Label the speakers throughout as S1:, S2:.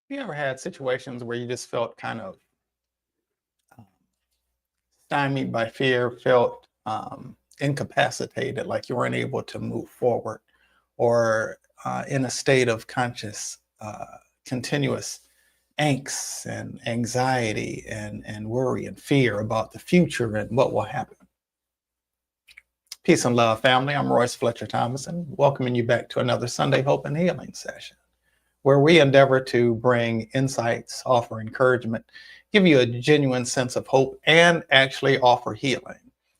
S1: You ever had situations where you just felt kind of um, stymied by fear, felt incapacitated, like you weren't able to move forward, or in a state of conscious, continuous angst and anxiety and worry and fear about the future and what will happen? Peace and love, family. I'm Royce Fletcher Thomason, welcoming you back to another Sunday Hope and Healing session, where we endeavor to bring insights, offer encouragement, give you a genuine sense of hope, and actually offer healing.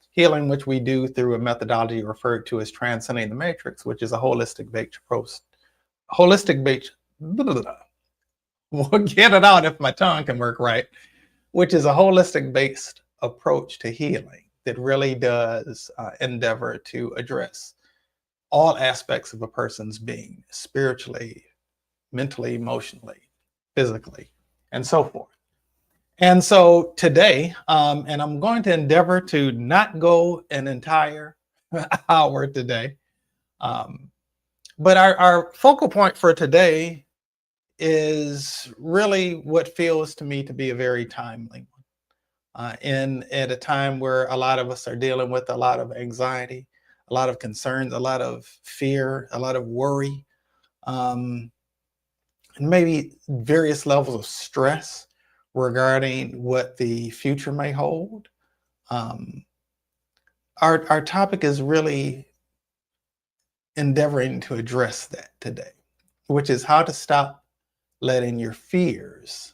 S1: Healing, which we do through a methodology referred to as Transcending the Matrix, which is a holistic-based approach. We'll get it out if my tongue can work right, which is a holistic-based approach to healing that really does endeavor to address all aspects of a person's being, spiritually, mentally, emotionally, physically, and so forth. And so today, and I'm going to endeavor to not go an entire hour today, but our focal point for today is really what feels to me to be a very timely one. At a time where a lot of us are dealing with a lot of anxiety, a lot of concerns, a lot of fear, a lot of worry, and maybe various levels of stress regarding what the future may hold. Our topic is really endeavoring to address that today, which is how to stop letting your fears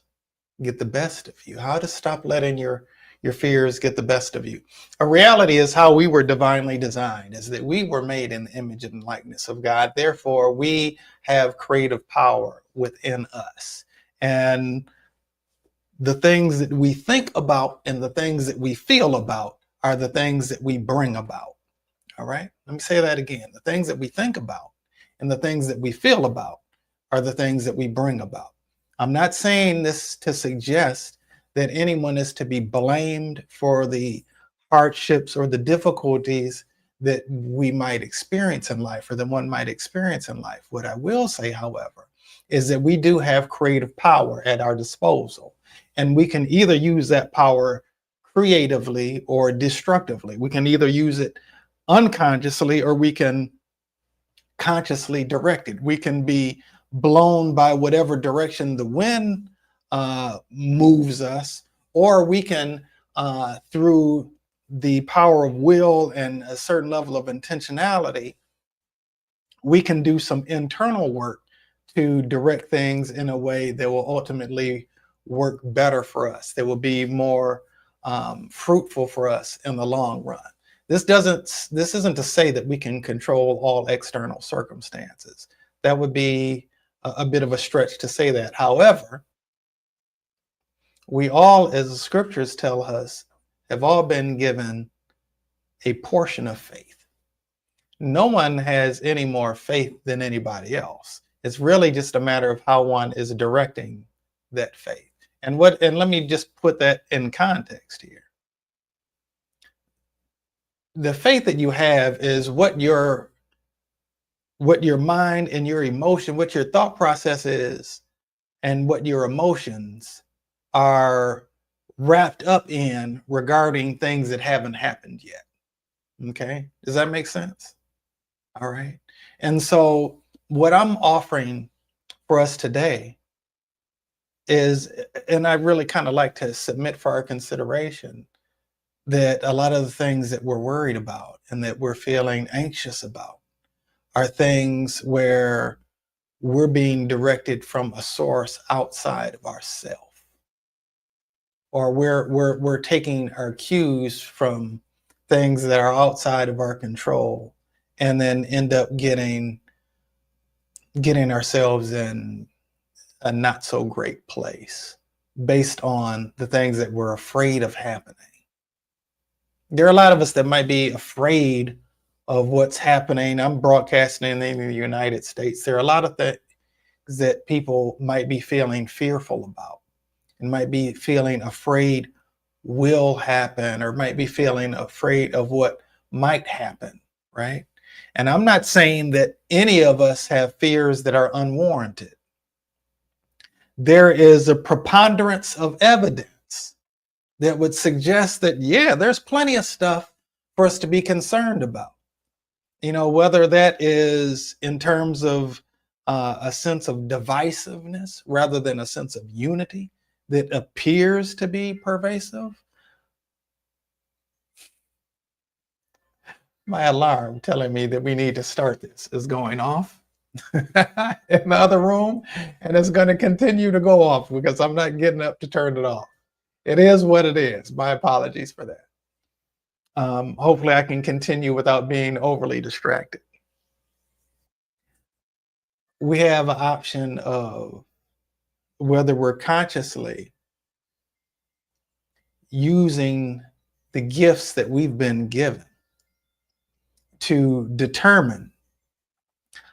S1: get the best of you, how to stop letting your fears get the best of you. A reality is how we were divinely designed, is that we were made in the image and likeness of God. Therefore, we have creative power within us. And the things that we think about and the things that we feel about are the things that we bring about. All right? Let me say that again. The things that we think about and the things that we feel about are the things that we bring about. I'm not saying this to suggest that anyone is to be blamed for the hardships or the difficulties that we might experience in life or that one might experience in life. What I will say, however, is that we do have creative power at our disposal, and we can either use that power creatively or destructively. We can either use it unconsciously or we can consciously direct it. We can be blown by whatever direction the wind moves us, or we can, through the power of will and a certain level of intentionality, we can do some internal work to direct things in a way that will ultimately work better for us, that will be more fruitful for us in the long run. This isn't to say that we can control all external circumstances. That would be a bit of a stretch to say that. However, we all, as the scriptures tell us, have all been given a portion of faith. No one has any more faith than anybody else. It's really just a matter of how one is directing that faith. And let me just put that in context here. The faith that you have is what your mind and your emotion, what your thought process is, and what your emotions are wrapped up in regarding things that haven't happened yet. Okay, does that make sense? All right. And so what I'm offering for us today is, and I really kind of like to submit for our consideration, that a lot of the things that we're worried about and that we're feeling anxious about are things where we're being directed from a source outside of ourselves, or we're taking our cues from things that are outside of our control, and then end up getting ourselves in a not so great place based on the things that we're afraid of happening. There are a lot of us that might be afraid of what's happening. I'm broadcasting in the United States. There are a lot of things that people might be feeling fearful about and might be feeling afraid will happen, or might be feeling afraid of what might happen, right? And I'm not saying that any of us have fears that are unwarranted. there is a preponderance of evidence that would suggest that, yeah, there's plenty of stuff for us to be concerned about. You know, whether that is in terms of a sense of divisiveness rather than a sense of unity that appears to be pervasive. My alarm telling me that we need to start this is going off in the other room, and it's going to continue to go off because I'm not getting up to turn it off. It is what it is. My apologies for that. Hopefully I can continue without being overly distracted. We have an option of whether we're consciously using the gifts that we've been given to determine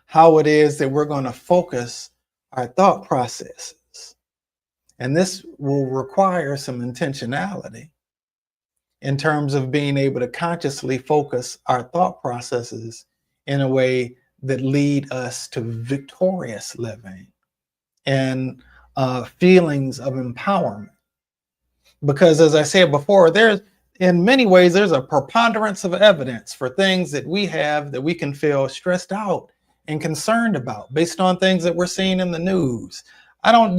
S1: how it is that we're going to focus our thought processes. And this will require some intentionality in terms of being able to consciously focus our thought processes in a way that lead us to victorious living and feelings of empowerment. Because as I said before, there's in many ways, there's a preponderance of evidence for things that we have that we can feel stressed out and concerned about based on things that we're seeing in the news. I don't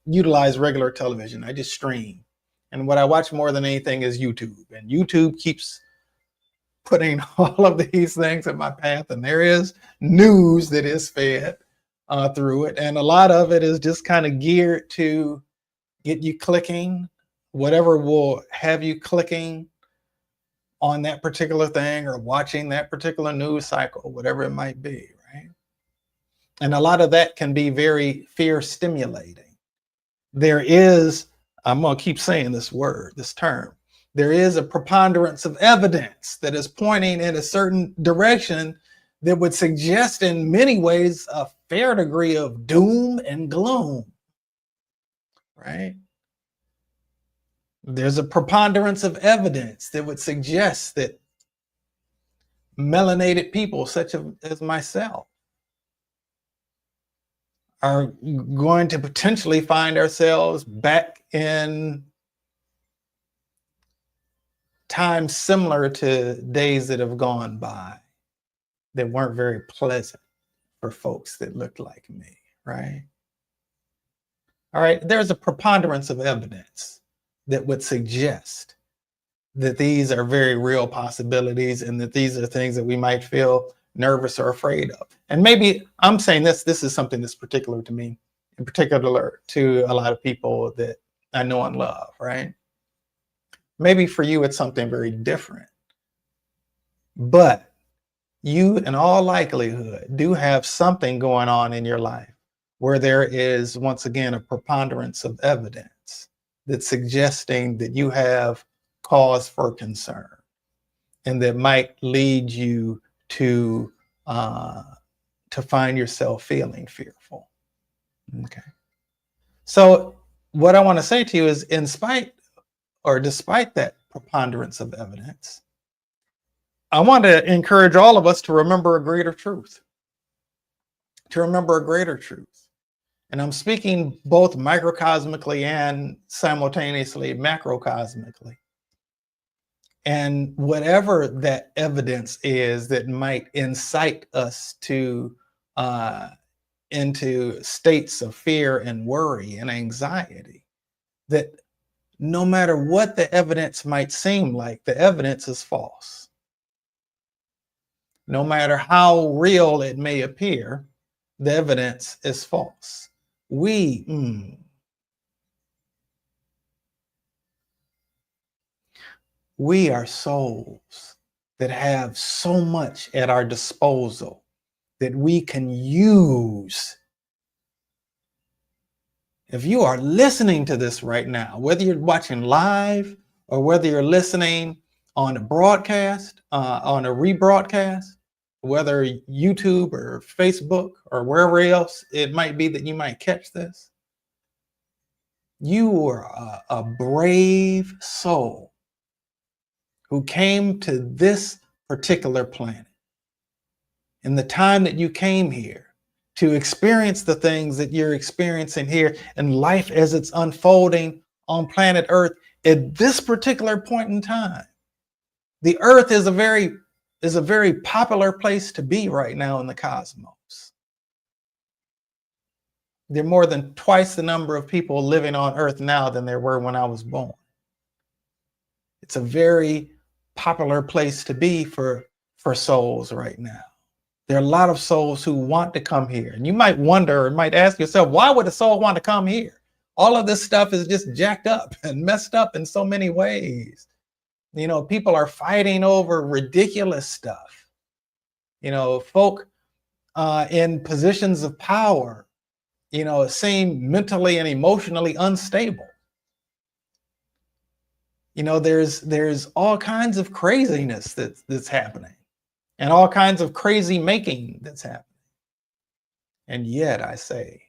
S1: utilize regular television. I just stream. And what I watch more than anything is YouTube. And YouTube keeps putting all of these things in my path. And there is news that is fed through it. And a lot of it is just kind of geared to get you clicking, whatever will have you clicking on that particular thing or watching that particular news cycle, whatever it might be, right? And a lot of that can be very fear stimulating. There is, I'm going to keep saying this word, this term, there is a preponderance of evidence that is pointing in a certain direction that would suggest in many ways a fair degree of doom and gloom, right? There's a preponderance of evidence that would suggest that melanated people such as myself are going to potentially find ourselves back in times similar to days that have gone by that weren't very pleasant for folks that looked like me, right? All right, there's a preponderance of evidence that would suggest that these are very real possibilities and that these are things that we might feel nervous or afraid of. And maybe I'm saying this is something that's particular to me, in particular to a lot of people that I know and love, right? Maybe for you, it's something very different. But you, in all likelihood, do have something going on in your life where there is, once again, a preponderance of evidence that's suggesting that you have cause for concern and that might lead you to find yourself feeling fearful. Okay. So what I want to say to you is, in spite or despite that preponderance of evidence, I want to encourage all of us to remember a greater truth, And I'm speaking both microcosmically and simultaneously macrocosmically. And whatever that evidence is that might incite us to into states of fear and worry and anxiety, that no matter what the evidence might seem like, the evidence is false. No matter how real it may appear, the evidence is false. We are souls that have so much at our disposal that we can use. If you are listening to this right now, whether you're watching live or whether you're listening on a broadcast, on a rebroadcast, whether YouTube or Facebook or wherever else it might be that you might catch this, you are a brave soul who came to this particular planet. In the time that you came here, to experience the things that you're experiencing here and life as it's unfolding on planet Earth at this particular point in time. The Earth is a very popular place to be right now in the cosmos. There are more than twice the number of people living on Earth now than there were when I was born. It's a very popular place to be for souls right now. There are a lot of souls who want to come here. And you might wonder or might ask yourself, why would a soul want to come here? All of this stuff is just jacked up and messed up in so many ways. You know, people are fighting over ridiculous stuff. You know, folk in positions of power, you know, seem mentally and emotionally unstable. You know, there's all kinds of craziness that's happening and all kinds of crazy making that's happening. And yet I say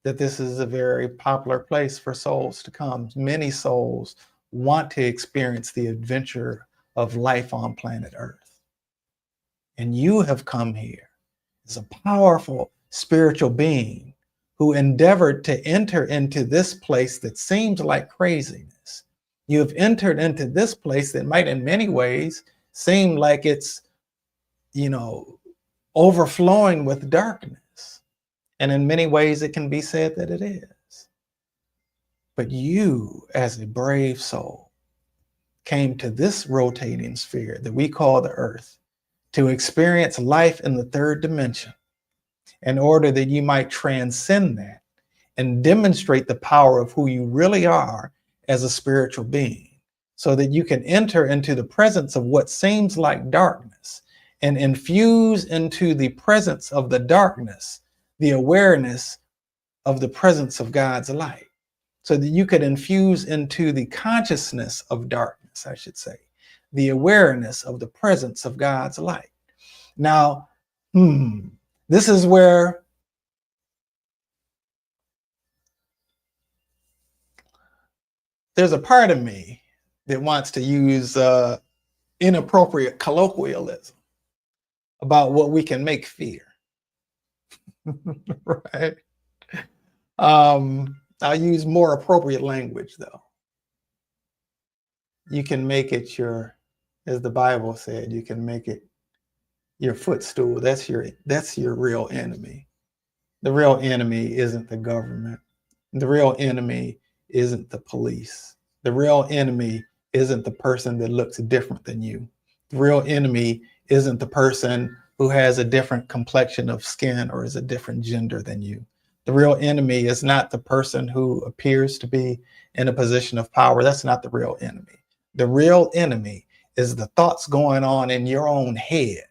S1: that this is a very popular place for souls to come. Many souls want to experience the adventure of life on planet Earth. And you have come here as a powerful spiritual being who endeavored to enter into this place that seems like craziness. You have entered into this place that might in many ways seem like it's, you know, overflowing with darkness. And in many ways it can be said that it is. But you, as a brave soul, came to this rotating sphere that we call the Earth to experience life in the third dimension in order that you might transcend that and demonstrate the power of who you really are as a spiritual being, so that you can enter into the presence of what seems like darkness and infuse into the presence of the darkness the awareness of the presence of God's light, so that you could infuse into the consciousness of darkness, I should say, the awareness of the presence of God's light. Now, this is where there's a part of me that wants to use inappropriate colloquialism about what we can make fear. Right? I'll use more appropriate language though. You can make it your, as the Bible said, you can make it your footstool. That's your real enemy. The real enemy isn't the government. The real enemy isn't the police. The real enemy isn't the person that looks different than you. The real enemy isn't the person who has a different complexion of skin or is a different gender than you. The real enemy is not the person who appears to be in a position of power. That's not the real enemy. The real enemy is the thoughts going on in your own head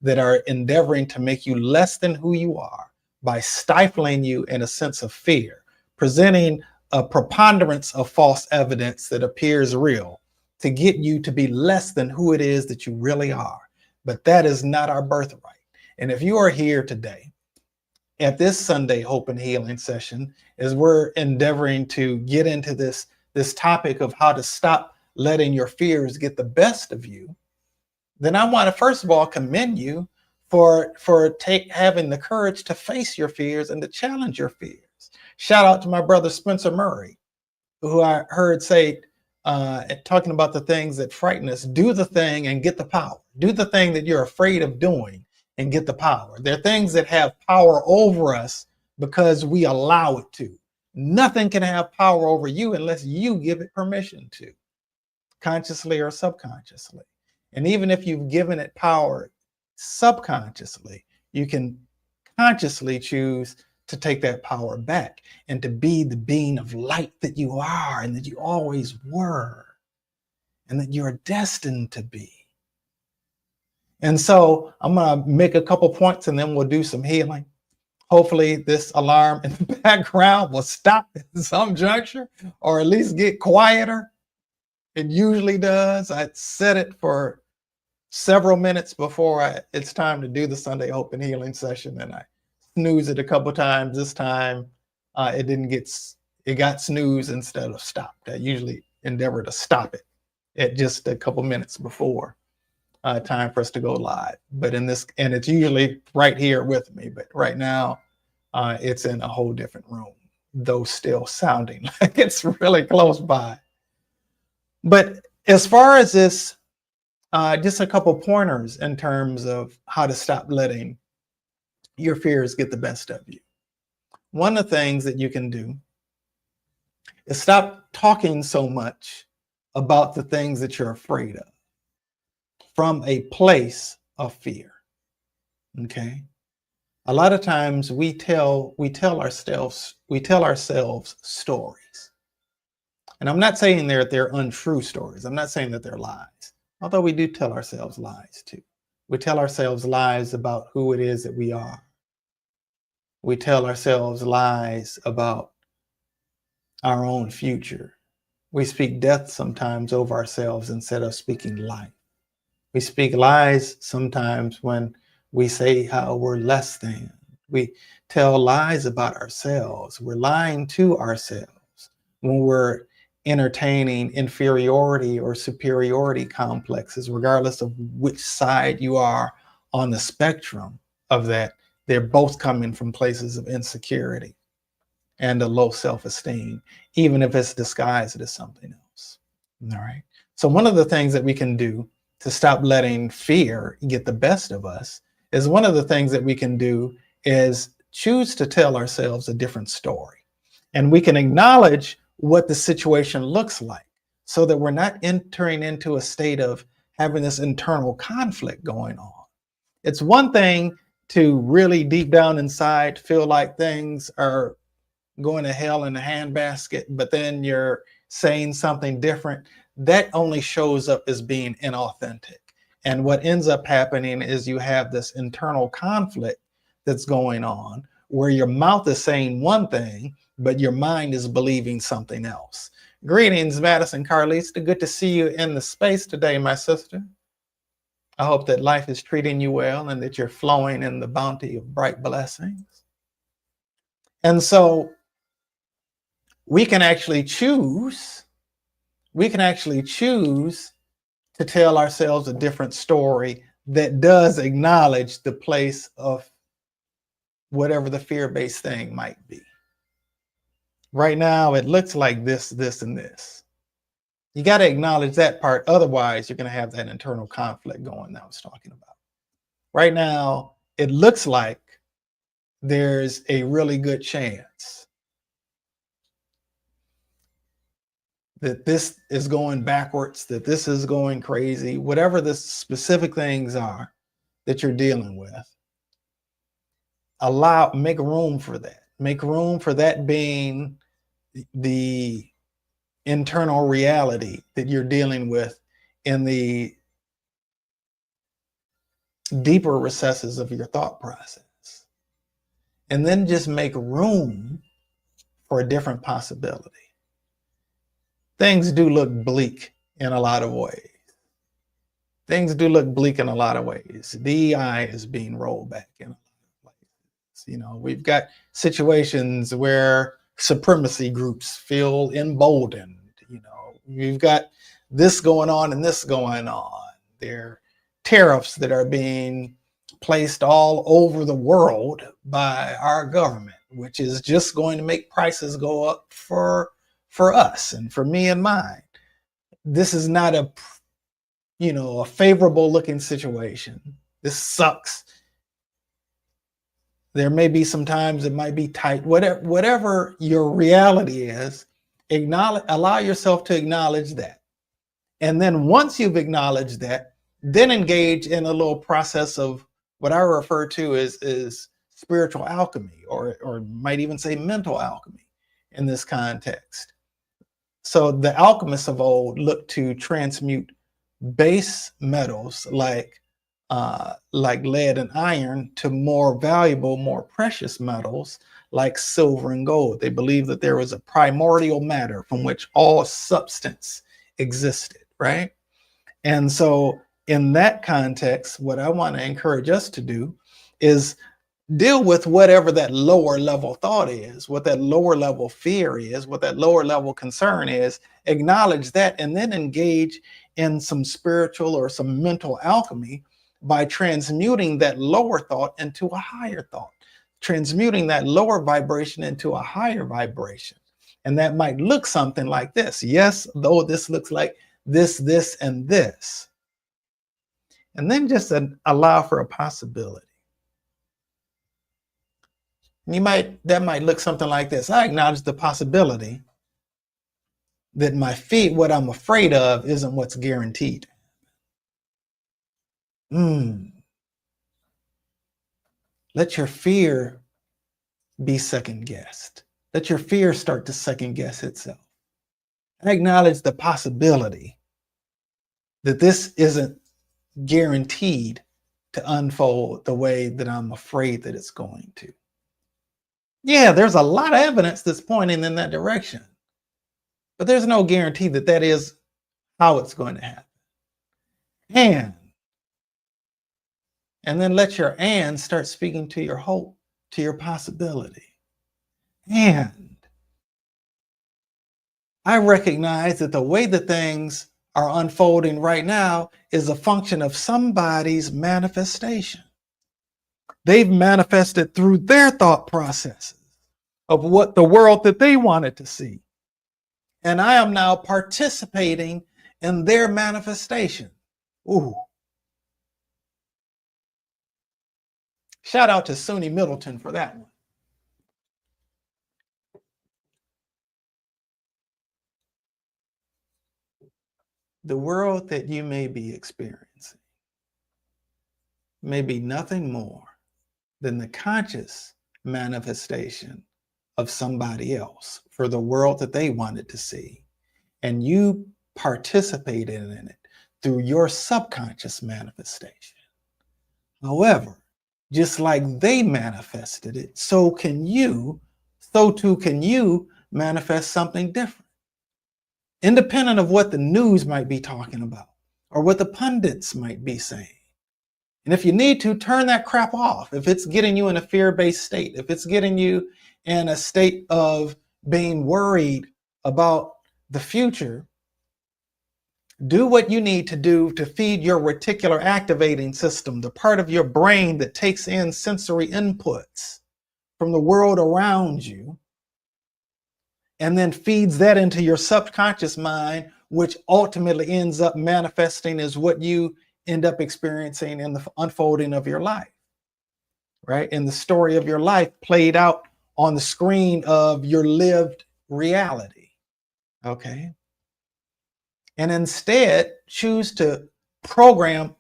S1: that are endeavoring to make you less than who you are by stifling you in a sense of fear, presenting a preponderance of false evidence that appears real to get you to be less than who it is that you really are. But that is not our birthright. And if you are here today at this Sunday Hope and Healing session, as we're endeavoring to get into this topic of how to stop letting your fears get the best of you, then I want to first of all commend you for having the courage to face your fears and to challenge your fears. Shout out to my brother Spencer Murray, who I heard say, talking about the things that frighten us, do the thing and get the power. Do the thing that you're afraid of doing and get the power. There are things that have power over us because we allow it to. Nothing can have power over you unless you give it permission to, consciously or subconsciously. And even if you've given it power subconsciously, you can consciously choose to take that power back and to be the being of light that you are and that you always were and that you're destined to be. And so I'm going to make a couple points and then we'll do some healing. Hopefully this alarm in the background will stop at some juncture or at least get quieter. It usually does. I set it for several minutes before it's time to do the Sunday Hope and Healing session, and I snooze it a couple times. This time it got snooze instead of stopped. I usually endeavor to stop it at just a couple minutes before time for us to go live. But and it's usually right here with me. But right now it's in a whole different room, though still sounding like it's really close by. But as far as this, just a couple pointers in terms of how to stop letting your fears get the best of you. One of the things that you can do is stop talking so much about the things that you're afraid of from a place of fear. Okay? A lot of times we tell ourselves stories. And I'm not saying they're untrue stories. I'm not saying that they're lies. Although we do tell ourselves lies too. We tell ourselves lies about who it is that we are. We tell ourselves lies about our own future. We speak death sometimes over ourselves instead of speaking life. We speak lies sometimes when we say how we're less than. We tell lies about ourselves. We're lying to ourselves when we're entertaining inferiority or superiority complexes, regardless of which side you are on the spectrum of that. They're both coming from places of insecurity and a low self-esteem, even if it's disguised as something else. All right. So one of the things that we can do to stop letting fear get the best of us is choose to tell ourselves a different story. And we can acknowledge what the situation looks like so that we're not entering into a state of having this internal conflict going on. It's one thing to really deep down inside feel like things are going to hell in a handbasket, but then you're saying something different. That only shows up as being inauthentic. And what ends up happening is you have this internal conflict that's going on where your mouth is saying one thing, but your mind is believing something else. Greetings, Madison Carlista. Good to see you in the space today, my sister. I hope that life is treating you well and that you're flowing in the bounty of bright blessings. And so we can actually choose to tell ourselves a different story that does acknowledge the place of whatever the fear-based thing might be. Right now, it looks like this, this, and this. You got to acknowledge that part. Otherwise, you're going to have that internal conflict going that I was talking about. Right now, it looks like there's a really good chance that this is going backwards, that this is going crazy, whatever the specific things are that you're dealing with. Make room for that. Make room for that being the internal reality that you're dealing with in the deeper recesses of your thought process. And then just make room for a different possibility. Things do look bleak in a lot of ways. DEI is being rolled back in a lot of places. We've got situations where supremacy groups feel emboldened. We've got this going on and this going on. There are tariffs that are being placed all over the world by our government, which is just going to make prices go up for us and for me and mine. This is not a favorable looking situation. This sucks. There may be some times it might be tight. Whatever your reality is, allow yourself to acknowledge that. And then once you've acknowledged that, then engage in a little process of what I refer to as spiritual alchemy, or might even say mental alchemy in this context. So the alchemists of old looked to transmute base metals like lead and iron to more valuable, more precious metals like silver and gold. They believed that there was a primordial matter from which all substance existed, right? And so in that context, what I want to encourage us to do is deal with whatever that lower level thought is, what that lower level fear is, what that lower level concern is, acknowledge that, and then engage in some spiritual or some mental alchemy by transmuting that lower thought into a higher thought transmuting that lower vibration into a higher vibration. And that might look something like this. Yes, though this looks like this, and this. And then just allow for a possibility. That might look something like this. I acknowledge the possibility that what I'm afraid of isn't what's guaranteed. Let your fear be second guessed. Let your fear start to second guess itself. I acknowledge the possibility that this isn't guaranteed to unfold the way that I'm afraid that it's going to. Yeah, there's a lot of evidence that's pointing in that direction, but there's no guarantee that that is how it's going to happen. And then let your and start speaking to your hope, to your possibility. And I recognize that the way that things are unfolding right now is a function of somebody's manifestation. They've manifested through their thought processes of what the world that they wanted to see. And I am now participating in their manifestation. Ooh. Shout out to SUNY Middleton for that one. The world that you may be experiencing may be nothing more than the conscious manifestation of somebody else for the world that they wanted to see. And you participated in it through your subconscious manifestation. However, just like they manifested it, so too can you manifest something different. Independent of what the news might be talking about or what the pundits might be saying. And if you need to, turn that crap off. If it's getting you in a fear-based state, if it's getting you in a state of being worried about the future, do what you need to do to feed your reticular activating system, the part of your brain that takes in sensory inputs from the world around you, and then feeds that into your subconscious mind, which ultimately ends up manifesting as what you end up experiencing in the unfolding of your life, right? And the story of your life played out on the screen of your lived reality, okay? And instead choose to program.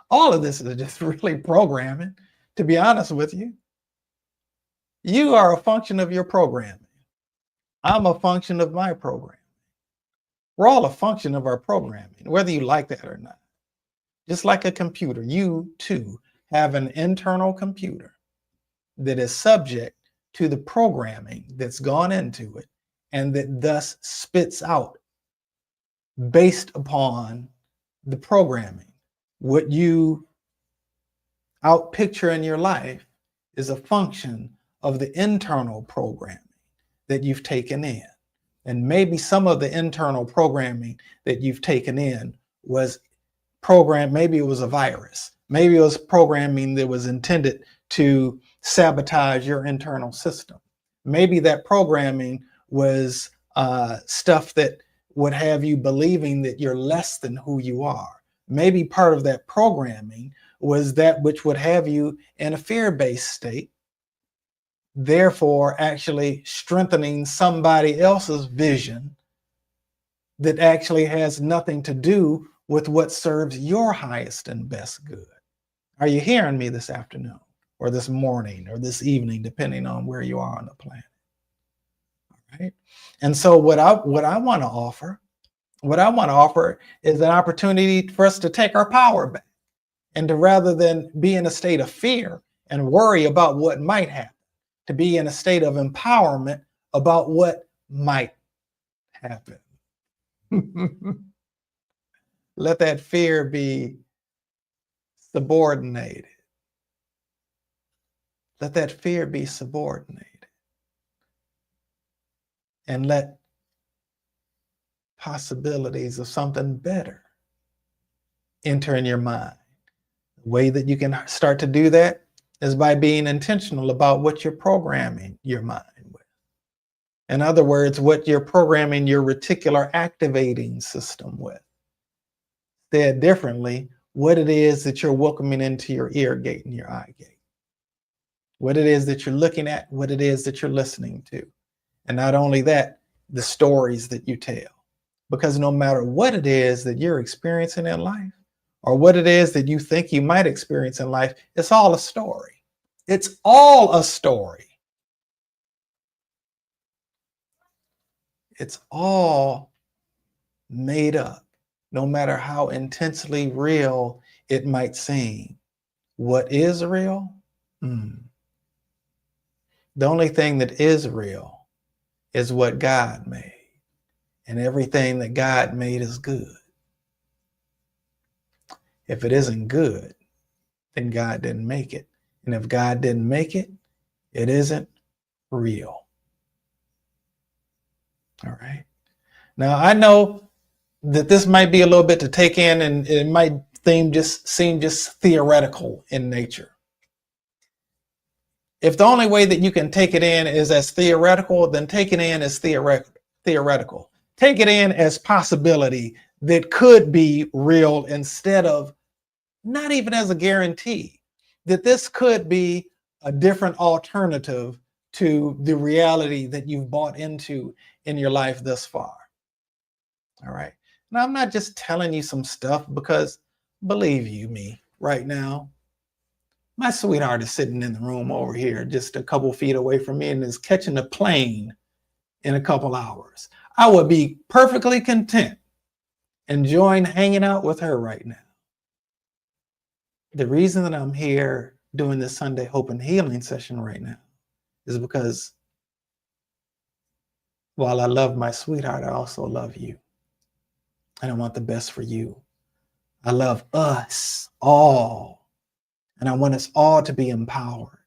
S1: All of this is just really programming, to be honest with you. You are a function of your programming. I'm a function of my programming. We're all a function of our programming, whether you like that or not. Just like a computer, you too have an internal computer that is subject to the programming that's gone into it and that thus spits out based upon the programming. What you outpicture in your life is a function of the internal programming that you've taken in. And maybe some of the internal programming that you've taken in was programmed, maybe it was a virus. Maybe it was programming that was intended to sabotage your internal system. Maybe that programming was stuff that would have you believing that you're less than who you are. Maybe part of that programming was that which would have you in a fear-based state, therefore actually strengthening somebody else's vision that actually has nothing to do with what serves your highest and best good. Are you hearing me this afternoon or this morning or this evening, depending on where you are on the planet? All right. And so what I want to offer is an opportunity for us to take our power back and to, rather than be in a state of fear and worry about what might happen, to be in a state of empowerment about what might happen. Let that fear be subordinated. Let that fear be subordinated. And let possibilities of something better enter in your mind. The way that you can start to do that is by being intentional about what you're programming your mind with. In other words, what you're programming your reticular activating system with. Said differently, what it is that you're welcoming into your ear gate and your eye gate. What it is that you're looking at, what it is that you're listening to. And not only that, the stories that you tell. Because no matter what it is that you're experiencing in life, or what it is that you think you might experience in life, it's all a story. It's all a story. It's all made up, no matter how intensely real it might seem. What is real? The only thing that is real is what God made. And everything that God made is good. If it isn't good, then God didn't make it. And if God didn't make it, it isn't real. All right. Now, I know that this might be a little bit to take in, and it might seem just theoretical in nature. If the only way that you can take it in is as theoretical, then take it in as theoretical. Take it in as possibility that could be real, instead of not even as a guarantee that this could be a different alternative to the reality that you've bought into in your life thus far. All right. Now, I'm not just telling you some stuff because, believe you me, right now, my sweetheart is sitting in the room over here, just a couple feet away from me, and is catching a plane in a couple hours. I would be perfectly content enjoying hanging out with her right now. The reason that I'm here doing this Sunday Hope and Healing session right now is because while I love my sweetheart, I also love you. And I want the best for you. I love us all. And I want us all to be empowered.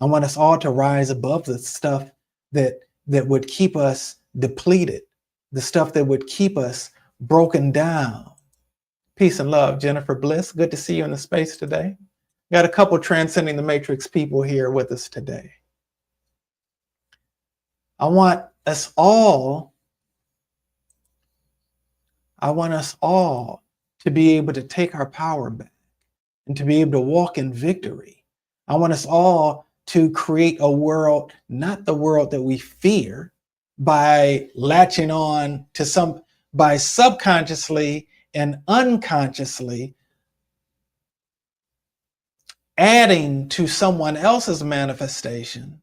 S1: I want us all to rise above the stuff that would keep us depleted, the stuff that would keep us broken down. Peace and love, Jennifer Bliss. Good to see you in the space today. Got a couple Transcending the Matrix people here with us today. I want us all to be able to take our power back and to be able to walk in victory. I want us all to create a world, not the world that we fear, by latching on to by subconsciously and unconsciously adding to someone else's manifestation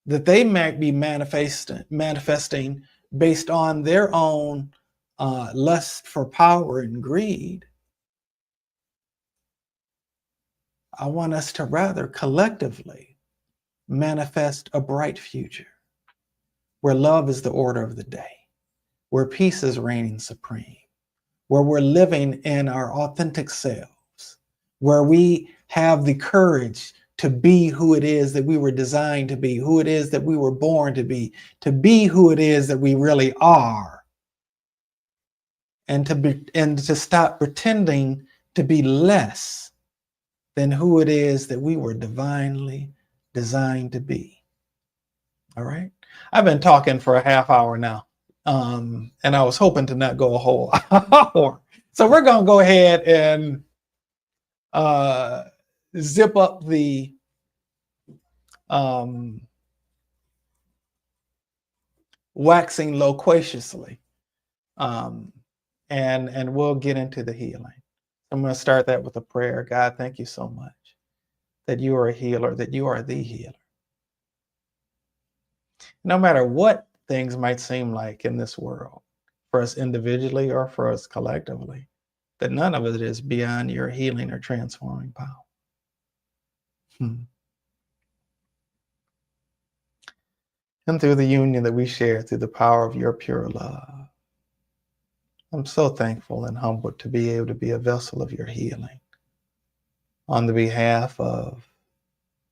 S1: that they might be manifesting based on their own lust for power and greed. I want us to rather collectively manifest a bright future where love is the order of the day, where peace is reigning supreme, where we're living in our authentic selves, where we have the courage to be who it is that we were designed to be, who it is that we were born to be who it is that we really are, and to stop pretending to be less than who it is that we were divinely designed to be. All right. I've been talking for a half hour now, and I was hoping to not go a whole hour. So we're going to go ahead and zip up the waxing loquaciously, and we'll get into the healing. I'm going to start that with a prayer. God, thank you so much that you are a healer, that you are the healer. No matter what things might seem like in this world, for us individually or for us collectively, that none of it is beyond your healing or transforming power. And through the union that we share through the power of your pure love, I'm so thankful and humbled to be able to be a vessel of your healing. On the behalf of,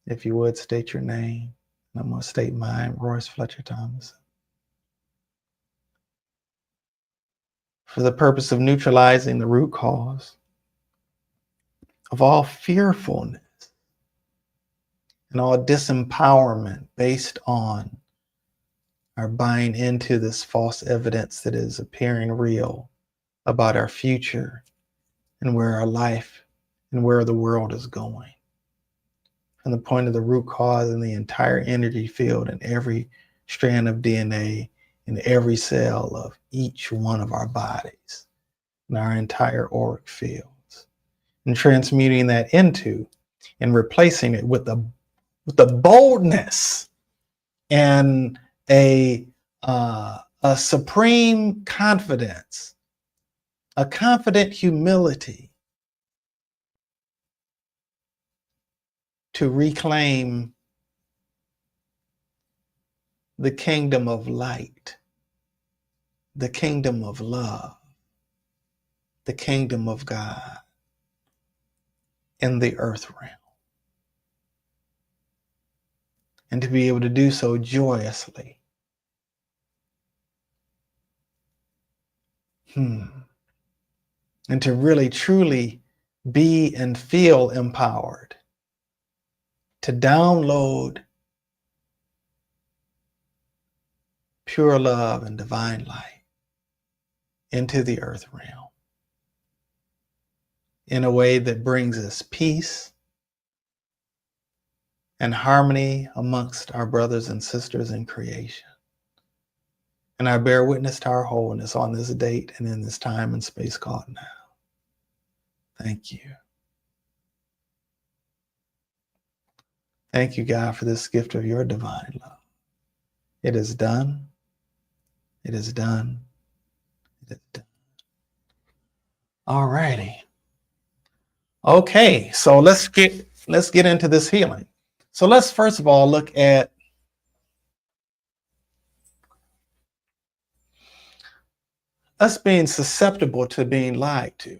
S1: if you would, state your name, and I'm going to state mine, Royce Fletcher Thomason. For the purpose of neutralizing the root cause of all fearfulness and all disempowerment based on our buying into this false evidence that is appearing real about our future and where our life and where the world is going. And the point of the root cause in the entire energy field and every strand of DNA in every cell of each one of our bodies and our entire auric fields, and transmuting that into and replacing it with the boldness and a supreme confidence, a confident humility to reclaim the kingdom of light, the kingdom of love, the kingdom of God in the earth realm. And to be able to do so joyously. And to really, truly be and feel empowered to download pure love and divine light into the earth realm in a way that brings us peace and harmony amongst our brothers and sisters in creation. And I bear witness to our wholeness on this date and in this time and space called now. Thank you. Thank you, God, for this gift of your divine love. It is done. It is done. It is done. All righty. Okay, so let's get into this healing. So let's first of all look at us being susceptible to being lied to.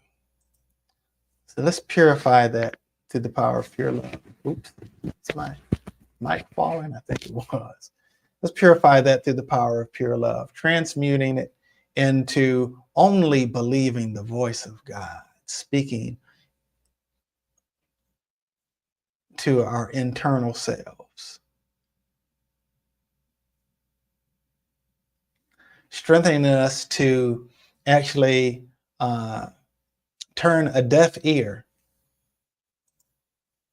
S1: So let's purify that through the power of pure love. Oops, it's my mic falling, I think it was. Let's purify that through the power of pure love, transmuting it into only believing the voice of God, speaking to our internal selves, strengthening us to actually turn a deaf ear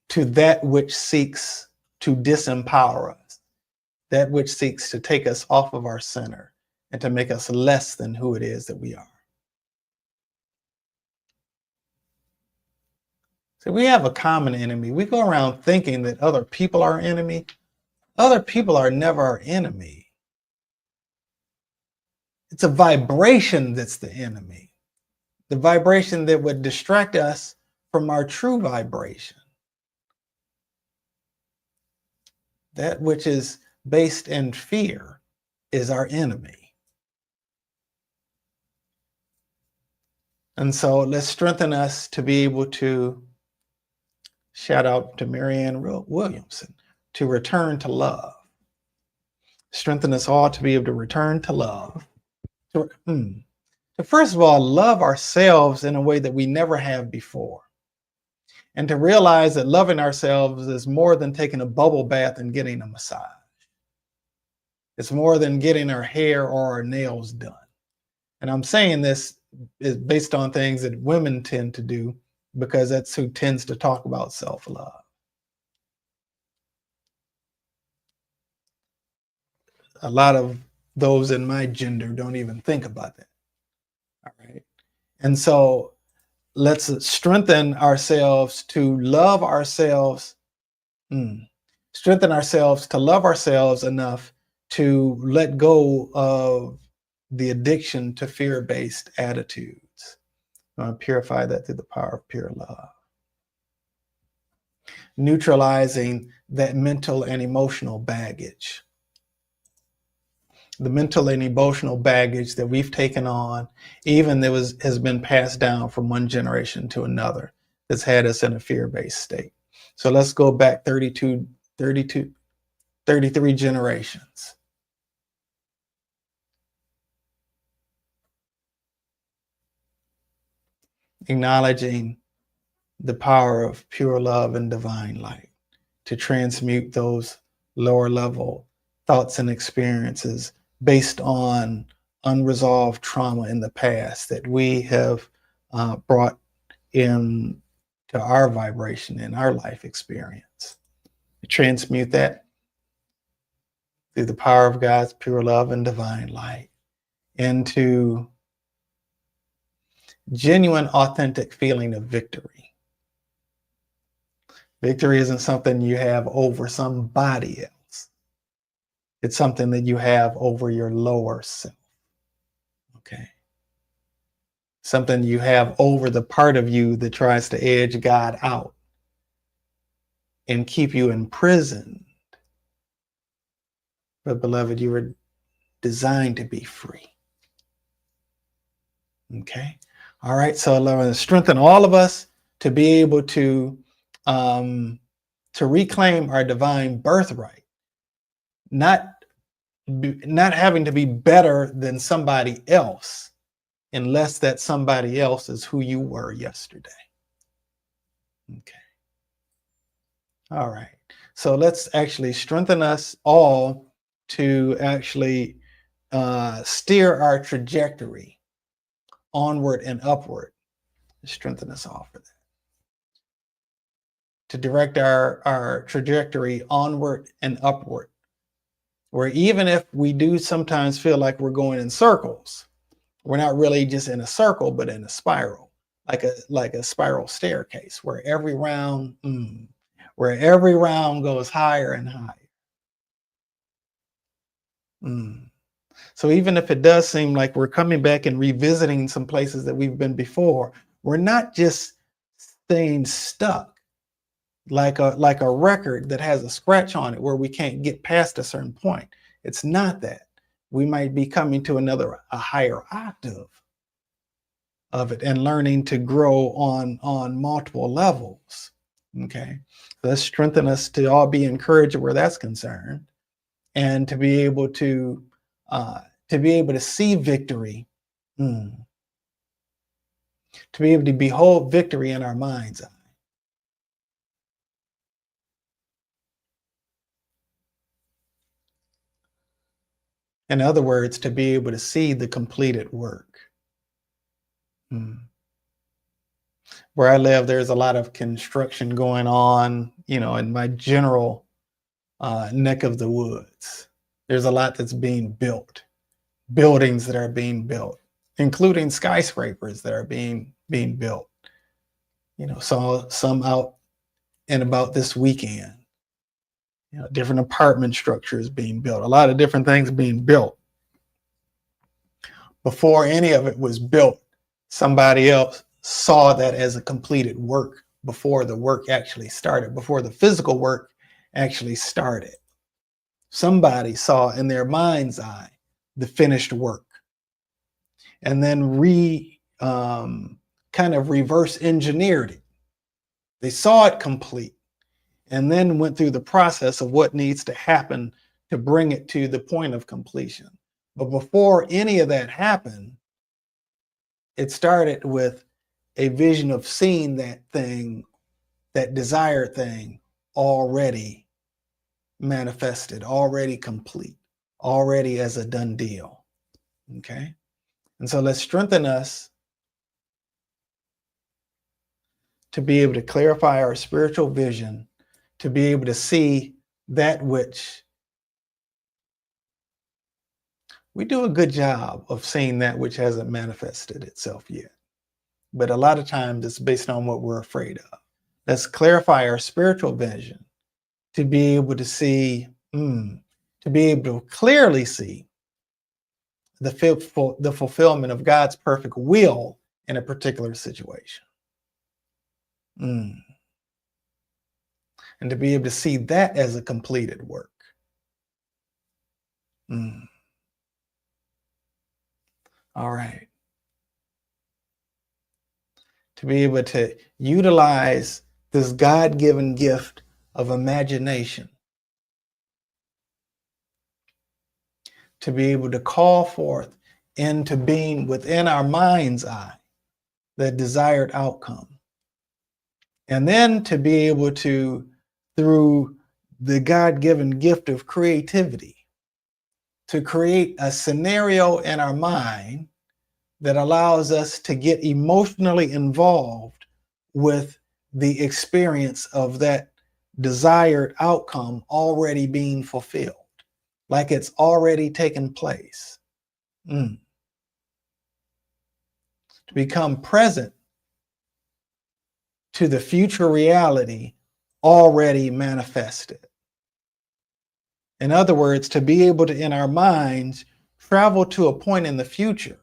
S1: to that which seeks to disempower us, that which seeks to take us off of our center and to make us less than who it is that we are. So we have a common enemy. We go around thinking that other people are our enemy. Other people are never our enemy. It's a vibration that's the enemy. The vibration that would distract us from our true vibration. That which is based in fear is our enemy. And so let's strengthen us to be able to, shout out to Marianne Williamson, to return to love. Strengthen us all to be able to return to love. To first of all, love ourselves in a way that we never have before. And to realize that loving ourselves is more than taking a bubble bath and getting a massage. It's more than getting our hair or our nails done. And I'm saying this is based on things that women tend to do because that's who tends to talk about self-love. A lot of those in my gender don't even think about that. All right. And so let's strengthen ourselves to love ourselves, strengthen ourselves to love ourselves enough to let go of the addiction to fear-based attitudes. I want to purify that through the power of pure love. Neutralizing that mental and emotional baggage. The mental and emotional baggage that we've taken on, even that has been passed down from one generation to another, that's had us in a fear-based state. So let's go back 33 generations. Acknowledging the power of pure love and divine light to transmute those lower level thoughts and experiences based on unresolved trauma in the past that we have brought in to our vibration in our life experience. To transmute that through the power of God's pure love and divine light into genuine, authentic feeling of victory. Victory isn't something you have over somebody else. It's something that you have over your lower self. Okay. Something you have over the part of you that tries to edge God out and keep you imprisoned. But beloved, you were designed to be free. Okay. All right. So I want to strengthen all of us to be able to reclaim our divine birthright, not having to be better than somebody else, unless that somebody else is who you were yesterday. Okay. All right. So let's actually strengthen us all to actually steer our trajectory onward and upward. Strengthen us all for that. To direct our trajectory onward and upward, where even if we do sometimes feel like we're going in circles, we're not really just in a circle, but in a spiral, like a spiral staircase, where every round goes higher and higher. So even if it does seem like we're coming back and revisiting some places that we've been before, we're not just staying stuck like a record that has a scratch on it where we can't get past a certain point. It's not that. We might be coming to a higher octave of it and learning to grow on multiple levels. Okay. So let's strengthen us to all be encouraged where that's concerned, and to be able to see victory, to be able to behold victory in our mind's eye. In other words, to be able to see the completed work. Where I live, there's a lot of construction going on, in my general neck of the woods. There's a lot that's being built, buildings that are being built, including skyscrapers that are being built. So some out and about this weekend. Different apartment structures being built, a lot of different things being built. Before any of it was built, somebody else saw that as a completed work before the work actually started, before the physical work actually started. Somebody saw in their mind's eye the finished work, and then kind of reverse engineered it. They saw it complete, and then went through the process of what needs to happen to bring it to the point of completion. But before any of that happened, it started with a vision of seeing that thing, that desired thing, already manifested, already complete, already as a done deal. Okay? And so let's strengthen us to be able to clarify our spiritual vision, to be able to see that which we do a good job of seeing, that which hasn't manifested itself yet. But a lot of times it's based on what we're afraid of. Let's clarify our spiritual vision to be able to see, to be able to clearly see the fulfillment of God's perfect will in a particular situation. And to be able to see that as a completed work. All right. To be able to utilize this God-given gift of imagination, to be able to call forth into being within our mind's eye the desired outcome. And then to be able to, through the God-given gift of creativity to create a scenario in our mind that allows us to get emotionally involved with the experience of that desired outcome already being fulfilled, like it's already taken place. To become present to the future reality already manifested. In other words, to be able to, in our minds, travel to a point in the future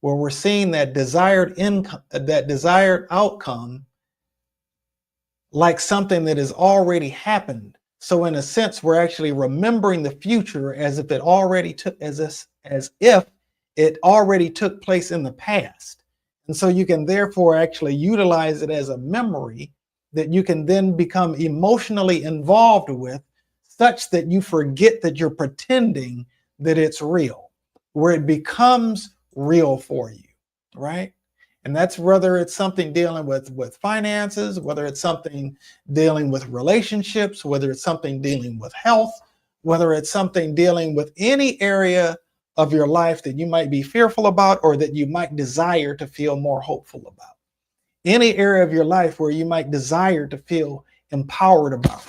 S1: where we're seeing that desired income, that desired outcome, like something that has already happened. So in a sense, we're actually remembering the future as if it already took, as if it already took place in the past. And so you can therefore actually utilize it as a memory that you can then become emotionally involved with, such that you forget that you're pretending that it's real, where it becomes real for you, right? And that's whether it's something dealing with finances, whether it's something dealing with relationships, whether it's something dealing with health, whether it's something dealing with any area of your life that you might be fearful about or that you might desire to feel more hopeful about. Any area of your life where you might desire to feel empowered about.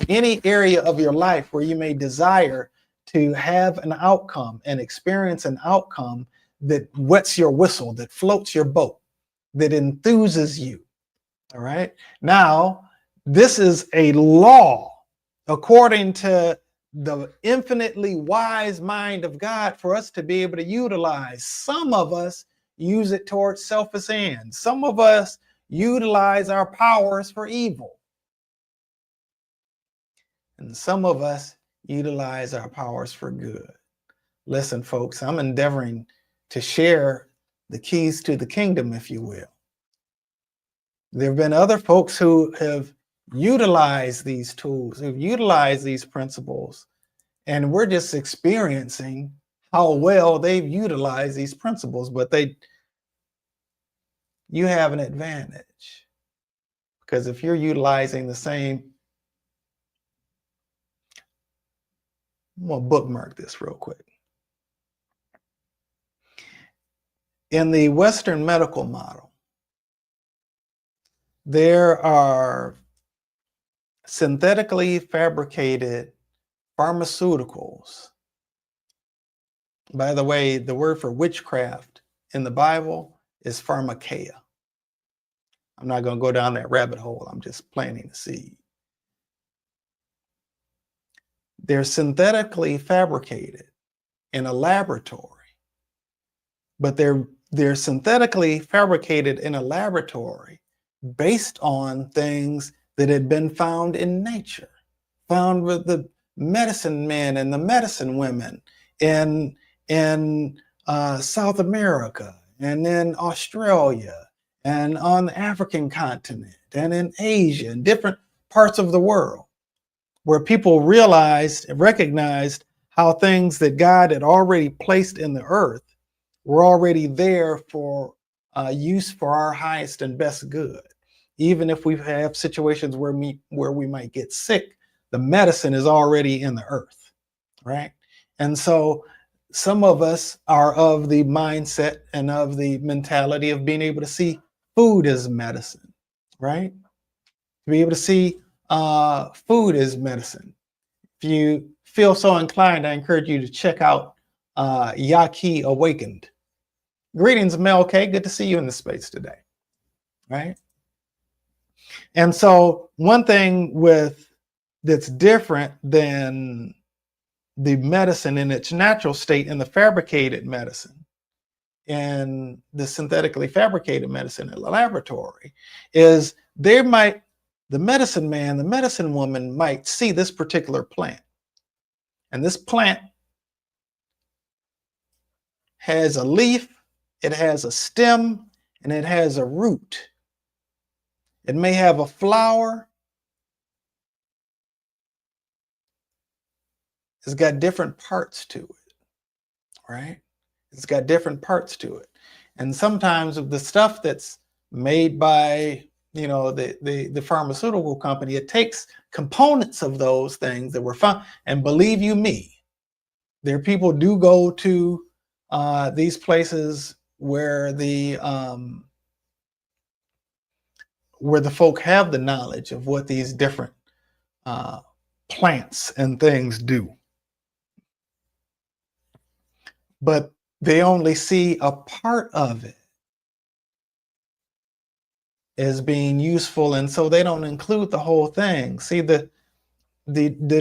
S1: Any area of your life where you may desire to have an outcome and experience an outcome that wets your whistle, that floats your boat, that enthuses you. All right. Now, this is a law according to the infinitely wise mind of God for us to be able to utilize. Some of us use it towards selfish ends. Some of us utilize our powers for evil. And some of us utilize our powers for good. Listen, folks, I'm endeavoring to share the keys to the kingdom, if you will. There have been other folks who have utilized these tools, who've utilized these principles, and we're just experiencing how well they've utilized these principles, but you have an advantage. Because if you're utilizing the same, I'm gonna bookmark this real quick. In the Western medical model, there are synthetically fabricated pharmaceuticals. By the way, the word for witchcraft in the Bible is pharmakeia. I'm not going to go down that rabbit hole. I'm just planting the seed. They're synthetically fabricated in a laboratory, but they're synthetically fabricated in a laboratory based on things that had been found in nature, found with the medicine men and the medicine women in South America and in Australia and on the African continent and in Asia and different parts of the world, where people recognized how things that God had already placed in the earth were already there for use for our highest and best good. Even if we have situations where we might get sick, the medicine is already in the earth, right? And so some of us are of the mindset and of the mentality of being able to see food as medicine, right? To be able to see food as medicine. If you feel so inclined, I encourage you to check out Yaki Awakened. Greetings, Mel K. Good to see you in the space today, right? And so one thing that's different than the medicine in its natural state and the fabricated medicine and the synthetically fabricated medicine in the laboratory is the medicine man, the medicine woman might see this particular plant. And this plant has a leaf, it has a stem, and it has a root. It may have a flower. It's got different parts to it, right? It's got different parts to it. And sometimes the stuff that's made by the pharmaceutical company, it takes components of those things that were found. And believe you me, there people do go to these places where the folk have the knowledge of what these different plants and things do. But they only see a part of it as being useful, and so they don't include the whole thing. See, the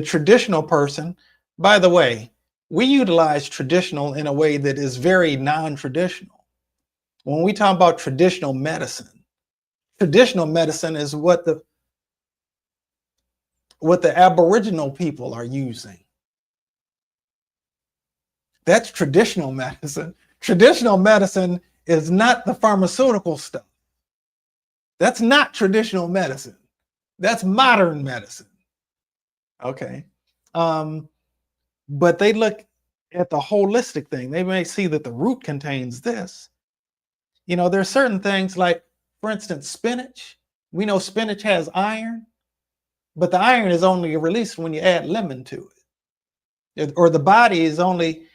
S1: traditional person, by the way, we utilize traditional in a way that is very non-traditional. When we talk about traditional medicine is what the Aboriginal people are using. That's traditional medicine. Traditional medicine is not the pharmaceutical stuff. That's not traditional medicine. That's modern medicine. Okay. But they look at the holistic thing. They may see that the root contains this. There are certain things like, for instance, spinach. We know spinach has iron, but the iron is only released when you add lemon to it. Or the body is only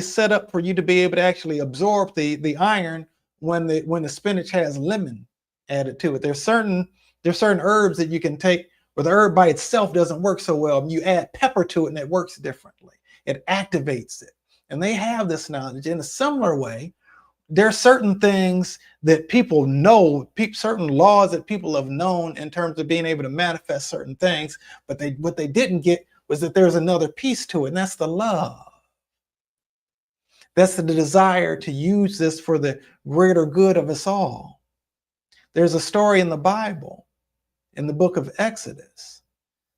S1: set up for you to be able to actually absorb the iron when the spinach has lemon added to it. There's certain herbs that you can take where the herb by itself doesn't work so well. And you add pepper to it and it works differently. It activates it. And they have this knowledge. In a similar way, there are certain things that people know, certain laws that people have known in terms of being able to manifest certain things, but what they didn't get was that there's another piece to it, and that's the love. That's the desire to use this for the greater good of us all. There's a story in the Bible, in the book of Exodus,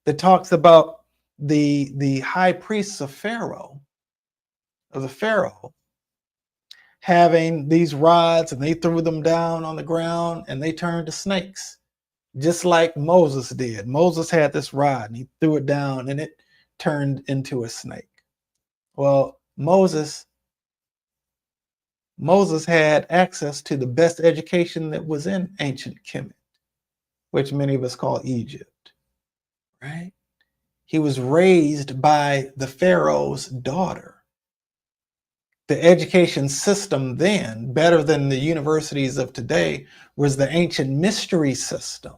S1: that talks about the high priests of Pharaoh, having these rods, and they threw them down on the ground and they turned to snakes, just like Moses did. Moses had this rod and he threw it down and it turned into a snake. Well, Moses had access to the best education that was in ancient Kemet, which many of us call Egypt, right? He was raised by the Pharaoh's daughter. The education system then, better than the universities of today, was the ancient mystery system,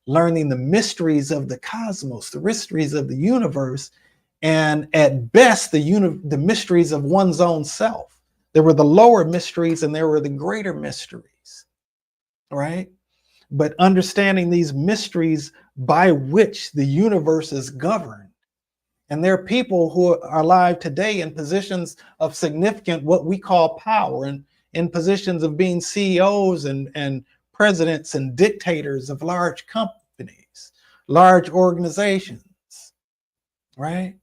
S1: learning the mysteries of the cosmos, the mysteries of the universe, and at best, the mysteries of one's own self. There were the lower mysteries and there were the greater mysteries, right? But understanding these mysteries by which the universe is governed. And there are people who are alive today in positions of significant, what we call power, and in positions of being CEOs and presidents and dictators of large companies, large organizations, right?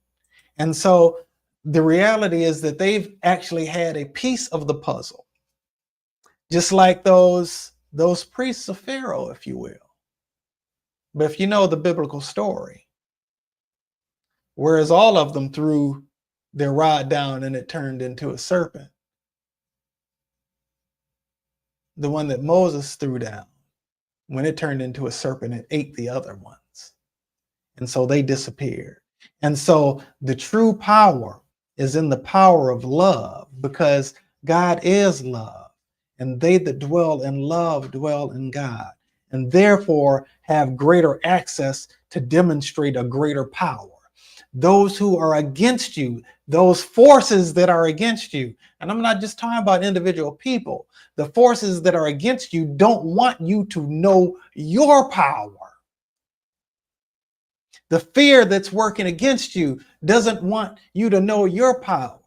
S1: And so the reality is that they've actually had a piece of the puzzle, just like those priests of Pharaoh, if you will. But if you know the biblical story, whereas all of them threw their rod down and it turned into a serpent, the one that Moses threw down, when it turned into a serpent, it ate the other ones. And so they disappeared. And so the true power is in the power of love, because God is love, and they that dwell in love dwell in God, and therefore have greater access to demonstrate a greater power. Those who are against you, those forces that are against you, and I'm not just talking about individual people, the forces that are against you don't want you to know your power. The fear that's working against you doesn't want you to know your power.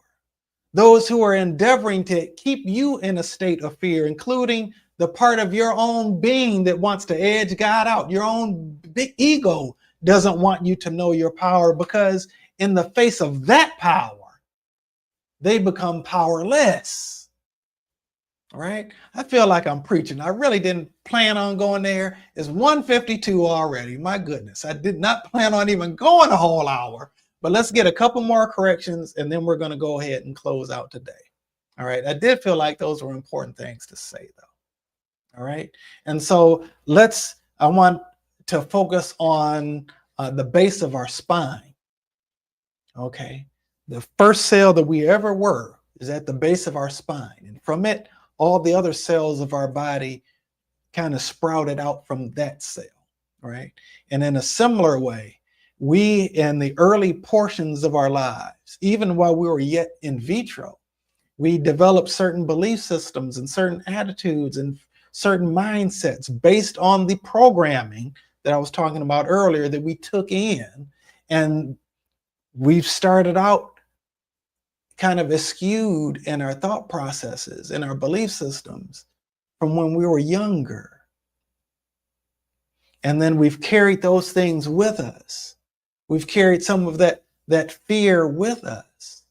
S1: Those who are endeavoring to keep you in a state of fear, including the part of your own being that wants to edge God out, your own big ego doesn't want you to know your power, because in the face of that power, they become powerless. All right? I feel like I'm preaching. I really didn't plan on going there. It's 1:52 already. My goodness. I did not plan on even going a whole hour, but let's get a couple more corrections and then we're going to go ahead and close out today. All right? I did feel like those were important things to say, though. All right. And so I want to focus on the base of our spine. Okay. The first cell that we ever were is at the base of our spine. And from it, all the other cells of our body kind of sprouted out from that cell. Right. And in a similar way, we, in the early portions of our lives, even while we were yet in vitro, we developed certain belief systems and certain attitudes and certain mindsets based on the programming that I was talking about earlier that we took in. And we've started out kind of skewed in our thought processes and our belief systems from when we were younger. And then we've carried those things with us. We've carried some of that fear with us.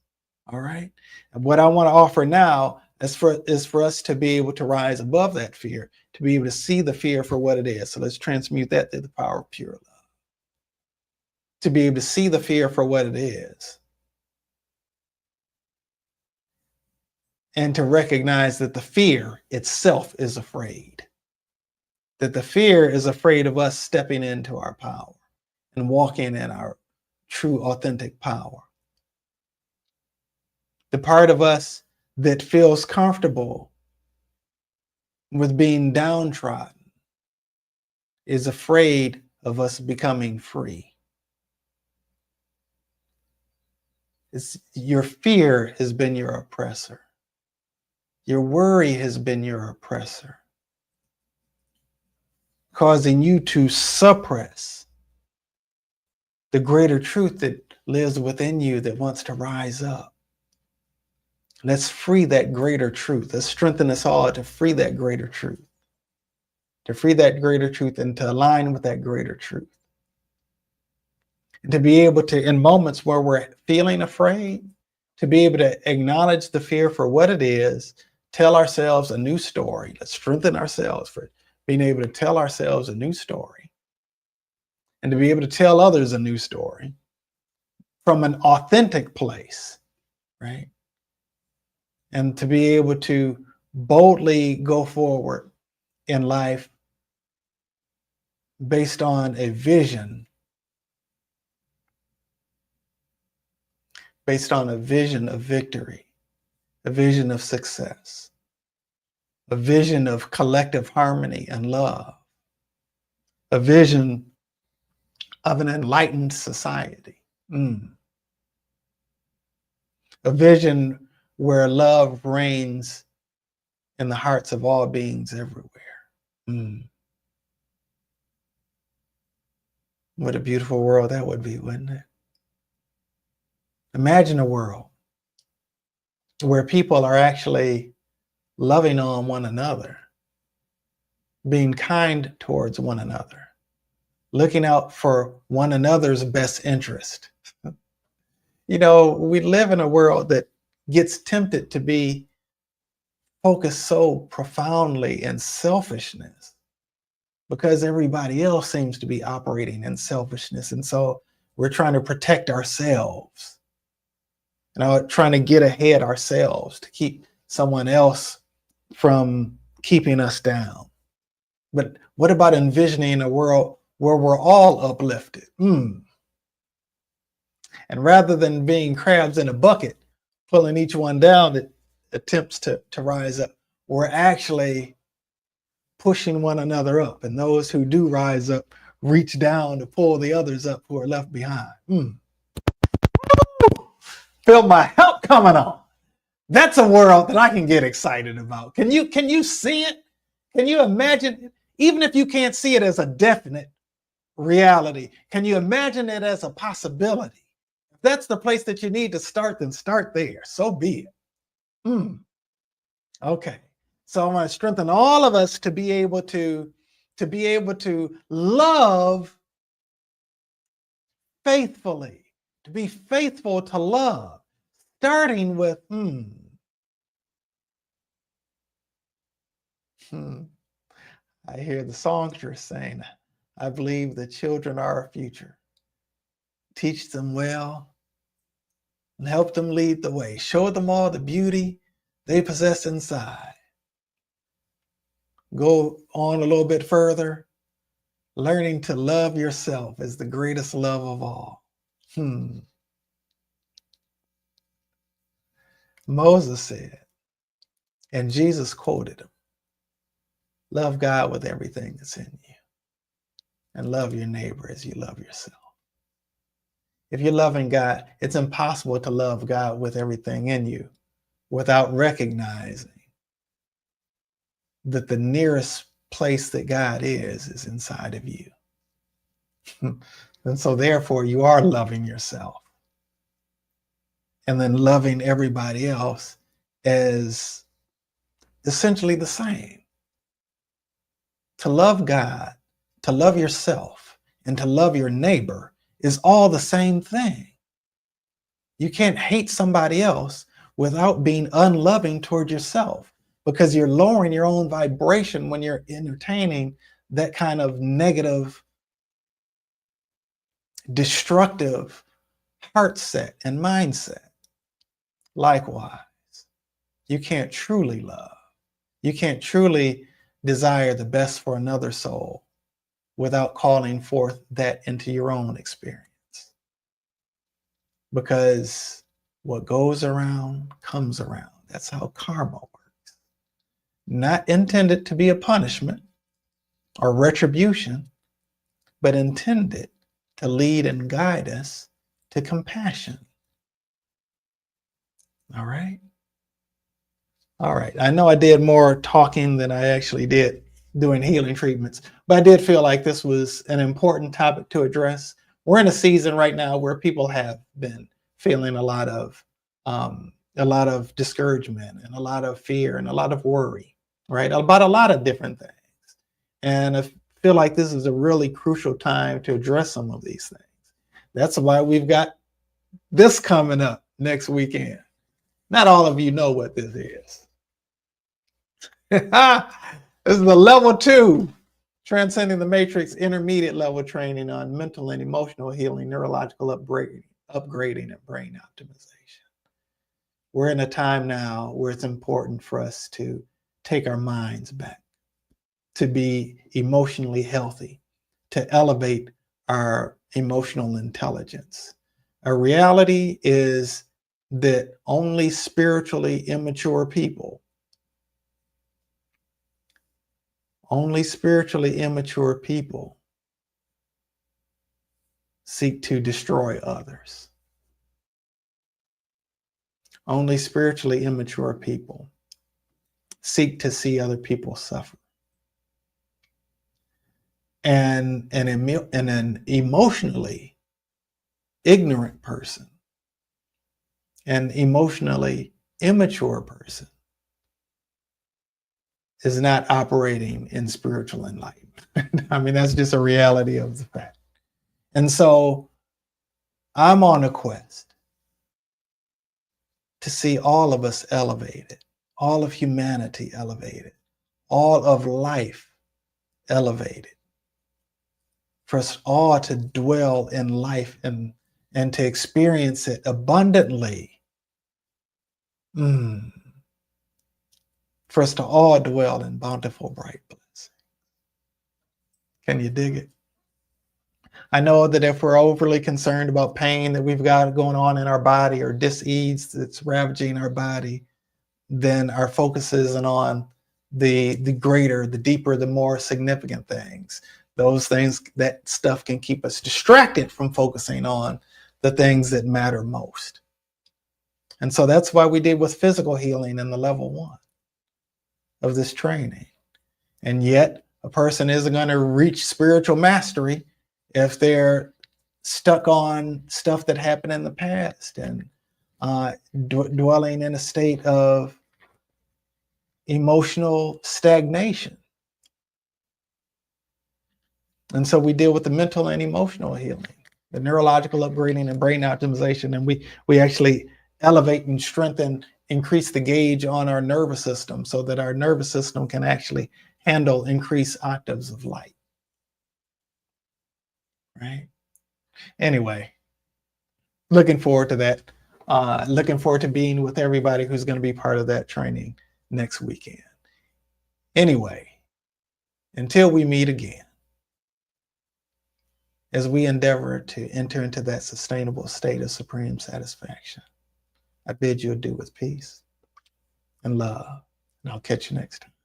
S1: All right. And what I want to offer now is for us to be able to rise above that fear, to be able to see the fear for what it is. So let's transmute that through the power of pure love. To be able to see the fear for what it is. And to recognize that the fear itself is afraid. That the fear is afraid of us stepping into our power and walking in our true, authentic power. The part of us that feels comfortable with being downtrodden is afraid of us becoming free. Your fear has been your oppressor. Your worry has been your oppressor, causing you to suppress the greater truth that lives within you that wants to rise up. Let's free that greater truth. Let's strengthen us all to free that greater truth. To free that greater truth and to align with that greater truth. And to be able to, in moments where we're feeling afraid, to be able to acknowledge the fear for what it is, tell ourselves a new story. Let's strengthen ourselves for being able to tell ourselves a new story. And to be able to tell others a new story from an authentic place, right? And to be able to boldly go forward in life based on a vision, of victory, a vision of success, a vision of collective harmony and love, a vision of an enlightened society, a vision where love reigns in the hearts of all beings everywhere. What a beautiful world that would be, wouldn't it? Imagine a world where people are actually loving on one another, being kind towards one another, looking out for one another's best interest. You know, we live in a world that gets tempted to be focused so profoundly in selfishness because everybody else seems to be operating in selfishness. And so we're trying to protect ourselves, trying to get ahead ourselves to keep someone else from keeping us down. But what about envisioning a world where we're all uplifted? And rather than being crabs in a bucket, pulling each one down that attempts to rise up, we're actually pushing one another up. And those who do rise up reach down to pull the others up who are left behind. Feel my help coming on. That's a world that I can get excited about. Can you see it? Can you imagine it? Even if you can't see it as a definite reality, can you imagine it as a possibility? If that's the place that you need to start, then start there. So be it. Okay. So I want to strengthen all of us to be able to love faithfully, to be faithful to love, starting with I hear the songstress saying, I believe the children are our future. Teach them well and help them lead the way. Show them all the beauty they possess inside. Go on a little bit further. Learning to love yourself is the greatest love of all. Moses said, and Jesus quoted him, love God with everything that's in you and love your neighbor as you love yourself. If you're loving God, it's impossible to love God with everything in you without recognizing that the nearest place that God is inside of you. And so therefore you are loving yourself and then loving everybody else as essentially the same. To love God, to love yourself, and to love your neighbor is all the same thing. You can't hate somebody else without being unloving toward yourself, because you're lowering your own vibration when you're entertaining that kind of negative, destructive heart set and mindset. Likewise, you can't truly love. You can't truly desire the best for another soul without calling forth that into your own experience. Because what goes around comes around. That's how karma works. Not intended to be a punishment or retribution, but intended to lead and guide us to compassion. All right? All right. I know I did more talking than I actually did doing healing treatments, but I did feel like this was an important topic to address. We're in a season right now where people have been feeling a lot of discouragement and a lot of fear and a lot of worry, right? About a lot of different things. And I feel like this is a really crucial time to address some of these things. That's why we've got this coming up next weekend. Not all of you know what this is. This is the level 2 Transcending the Matrix intermediate level training on mental and emotional healing, neurological upgrading, and brain optimization. We're in a time now where it's important for us to take our minds back, to be emotionally healthy, to elevate our emotional intelligence. Our reality is that only spiritually immature people seek to destroy others. Only spiritually immature people seek to see other people suffer. And an emotionally ignorant person, an emotionally immature person, is not operating in spiritual enlightenment. I mean, that's just a reality of the fact. And so I'm on a quest to see all of us elevated, all of humanity elevated, all of life elevated, for us all to dwell in life and to experience it abundantly. For us to all dwell in bountiful, bright bliss. Can you dig it? I know that if we're overly concerned about pain that we've got going on in our body or dis-ease that's ravaging our body, then our focus isn't on the greater, the deeper, the more significant things. Those things, that stuff can keep us distracted from focusing on the things that matter most. And so that's why we did with physical healing in the level 1 of this training. And yet a person isn't going to reach spiritual mastery if they're stuck on stuff that happened in the past and dwelling in a state of emotional stagnation. And so we deal with the mental and emotional healing, the neurological upgrading and brain optimization, and we actually elevate and strengthen, increase the gauge on our nervous system so that our nervous system can actually handle increased octaves of light. Right? Anyway, looking forward to that. Looking forward to being with everybody who's going to be part of that training next weekend. Anyway, Until we meet again, as we endeavor to enter into that sustainable state of supreme satisfaction, I bid you adieu with peace and love, and I'll catch you next time.